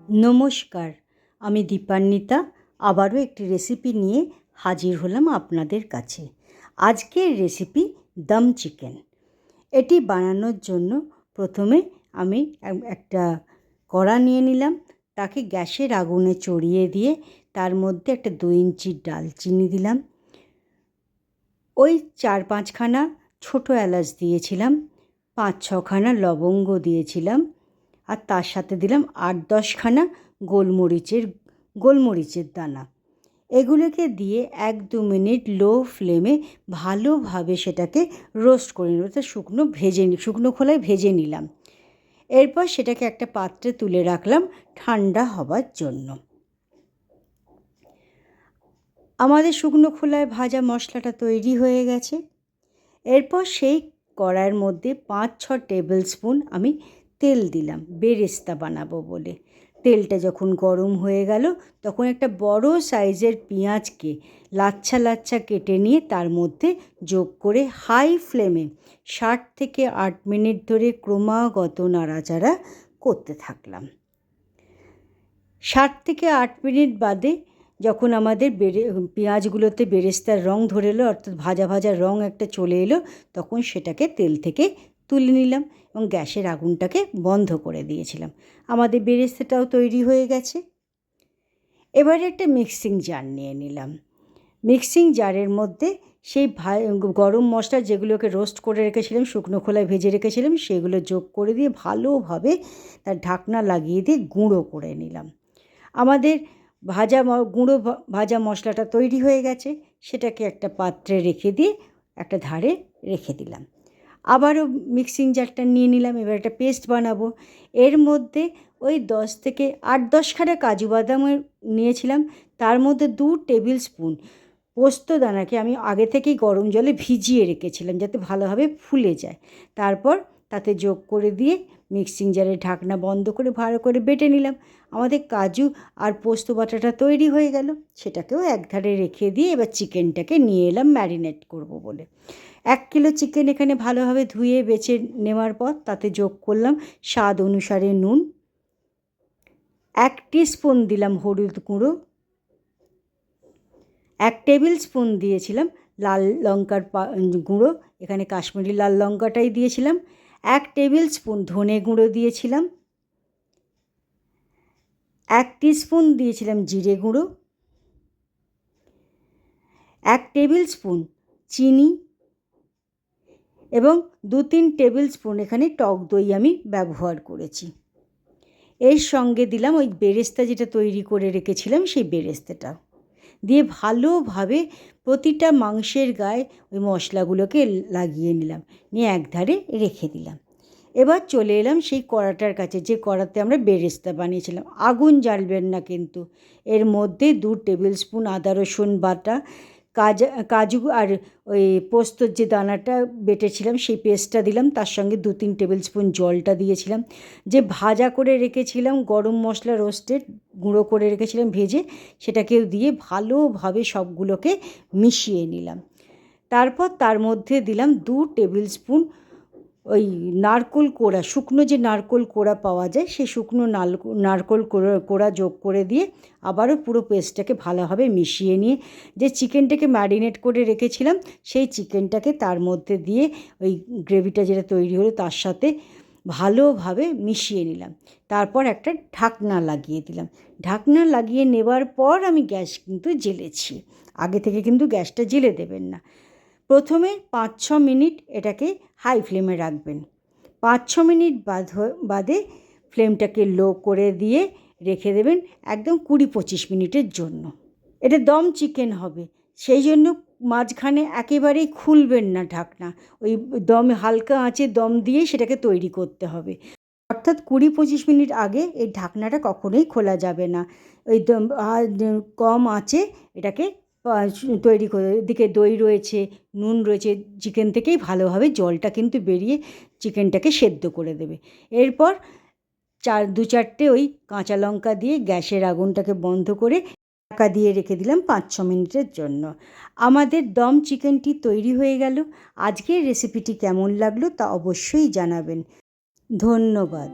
নমস্কার, আমি দীপান্বিতা আবারও একটি রেসিপি নিয়ে হাজির হলাম আপনাদের কাছে। আজকের রেসিপি দম চিকেন। এটি বানানোর জন্য প্রথমে আমি একটা কড়া নিয়ে নিলাম, তাকে গ্যাসের আগুনে চড়িয়ে দিয়ে তার মধ্যে একটা 2 ইঞ্চি ডালচিনি দিলাম, ওই 4-5খানা ছোটো এলাচ দিয়েছিলাম, 5-6খানা লবঙ্গ দিয়েছিলাম, আর তার সাথে দিলাম 8-10খানা গোলমরিচের দানা। এগুলোকে দিয়ে 1-2 মিনিট লো ফ্লেমে ভালোভাবে সেটাকে রোস্ট করে নিলাম, অর্থাৎ শুকনো খোলায় ভেজে নিলাম। এরপর সেটাকে একটা পাত্রে তুলে রাখলাম ঠান্ডা হবার জন্য। আমাদের শুকনো খোলায় ভাজা মশলাটা তৈরি হয়ে গেছে। এরপর সেই কড়াইয়ের মধ্যে 5-6 টেবিল স্পুন আমি তেল দিলাম বেরেস্তা বানাবো বলে। তেলটা যখন গরম হয়ে গেল তখন একটা বড় সাইজের পেঁয়াজকে লাচ্ছা লাচ্ছা কেটে নিয়ে তার মধ্যে যোগ করে হাই ফ্লেমে 7 থেকে 8 মিনিট ধরে ক্রমাগত নাড়াচাড়া করতে থাকলাম। 7 থেকে 8 মিনিট বাদে যখন আমাদের পেঁয়াজগুলোতে বেরেস্তার রং ধরে এলো, অর্থাৎ ভাজা ভাজা রং একটা চলে এলো, তখন সেটাকে তেল থেকে তুলে নিলাম এবং গ্যাসের আগুনটাকে বন্ধ করে দিয়েছিলাম। আমাদের বেরেস্তাটাও তৈরি হয়ে গেছে। এবারে একটা মিক্সিং জার নিয়ে নিলাম। মিক্সিং জারের মধ্যে সেই গরম মশলা যেগুলোকে রোস্ট করে রেখেছিলাম, শুকনো খোলায় ভেজে রেখেছিলাম, সেগুলো যোগ করে দিয়ে ভালোভাবে তার ঢাকনা লাগিয়ে দিয়ে গুঁড়ো করে নিলাম। আমাদের ভাজা মশলাটা তৈরি হয়ে গেছে। সেটাকে একটা পাত্রে রেখে দিয়ে একটা ধারে রেখে দিলাম। আবারও মিক্সিং জারটা নিয়ে নিলাম। এবার একটা পেস্ট বানাবো। এর মধ্যে ওই 10 থেকে 8-10খানা কাজু বাদাম নিয়েছিলাম, তার মধ্যে 2 টেবিল স্পুন পোস্ত দানাকে আমি আগে থেকেই গরম জলে ভিজিয়ে রেখেছিলাম যাতে ভালোভাবে ফুলে যায়। তারপর তাতে যোগ করে দিয়ে মিক্সিং জারের ঢাকনা বন্ধ করে ভালো করে বেটে নিলাম। আমাদের কাজু আর পোস্ত বাটাটা তৈরি হয়ে গেল। সেটাকেও একধারে রেখে দিয়ে এবার চিকেনটাকে নিয়ে এলাম ম্যারিনেট করব বলে। 1 কিলো চিকেন এখানে ভালোভাবে ধুয়ে বেছে নেওয়ার পর তাতে যোগ করলাম স্বাদ অনুসারে নুন, 1 টিস্পুন দিলাম হলুদ গুঁড়ো, 1 টেবিল স্পুন দিয়েছিলাম লাল লঙ্কার গুঁড়ো, এখানে কাশ্মীরি লাল লঙ্কাটাই দিয়েছিলাম, 1 টেবিল স্পুন ধনে গুঁড়ো দিয়েছিলাম, 1 টিস্পুন দিয়েছিলাম জিরে গুঁড়ো, 1 টেবিল স্পুন চিনি এবং 2-3 টেবিল স্পুন এখানে টক দই আমি ব্যবহার করেছি। এর সঙ্গে দিলাম ওই বেরেস্তা যেটা তৈরি করে রেখেছিলাম, সেই বেরেস্তাটা দিয়ে ভালোভাবে প্রতিটা মাংসের গায়ে ওই মশলাগুলোকে লাগিয়ে নিলাম, নিয়ে একধারে রেখে দিলাম। এবার চলে এলাম সেই কড়াটার কাছে, যে কড়াতে আমরা বেরেস্তা বানিয়েছিলাম। আগুন জ্বালবেন না কিন্তু। এর মধ্যে 2 টেবিল স্পুন আদা রসুন বাটা, কাজু আর ওই পোস্তর যে দানাটা বেটেছিলাম সেই পেস্টটা দিলাম, তার সঙ্গে 2-3 টেবিল স্পুন জলটা দিয়েছিলাম। যে ভাজা করে রেখেছিলাম গরম মশলা রোস্টেড গুঁড়ো করে রেখেছিলাম ভেজে, সেটাকেও দিয়ে ভালোভাবে সবগুলোকে মিশিয়ে নিলাম। তারপর তার মধ্যে দিলাম 2 টেবিল স্পুন ওই নারকোল কোড়া, শুকনো যে নারকোল কোড়া পাওয়া যায়, সেই শুকনো নারকোল কোড়া যোগ করে দিয়ে আবারও পুরো পেস্টটাকে ভালোভাবে মিশিয়ে নিয়ে যে চিকেনটাকে ম্যারিনেট করে রেখেছিলাম, সেই চিকেনটাকে তার মধ্যে দিয়ে ওই গ্রেভিটা যেটা তৈরি হলো তার সাথে ভালোভাবে মিশিয়ে নিলাম। তারপর একটা ঢাকনা লাগিয়ে দিলাম। ঢাকনা লাগিয়ে নেবার পর আমি গ্যাস কিন্তু জ্বেলেছি, আগে থেকে কিন্তু গ্যাসটা জ্বেলে দেবেন না। প্রথমে 5-6 মিনিট এটাকে হাই ফ্লেমে রাখবেন। 5-6 মিনিট বাদে ফ্লেমটাকে লো করে দিয়ে রেখে দেবেন একদম 20-25 মিনিটের জন্য। এটা দম চিকেন হবে, সেই জন্য মাঝখানে একেবারেই খুলবেন না ঢাকনা। ওই দমে হালকা আঁচে দম দিয়ে সেটাকে তৈরি করতে হবে, অর্থাৎ 20-25 মিনিট আগে এই ঢাকনাটা কখনোই খোলা যাবে না। ওই কম আঁচে এটাকে তৈরি করে, এদিকে দই রয়েছে, নুন রয়েছে, চিকেন থেকেই ভালোভাবে জলটা কিন্তু বেরিয়ে চিকেনটাকে সেদ্ধ করে দেবে। এরপর 2-4টে ওই কাঁচা লঙ্কা দিয়ে গ্যাসের আগুনটাকে বন্ধ করে ঢাকা দিয়ে রেখে দিলাম 5-6 মিনিটের জন্য। আমাদের দম চিকেনটি তৈরি হয়ে গেল। আজকের রেসিপিটি কেমন লাগলো তা অবশ্যই জানাবেন। ধন্যবাদ।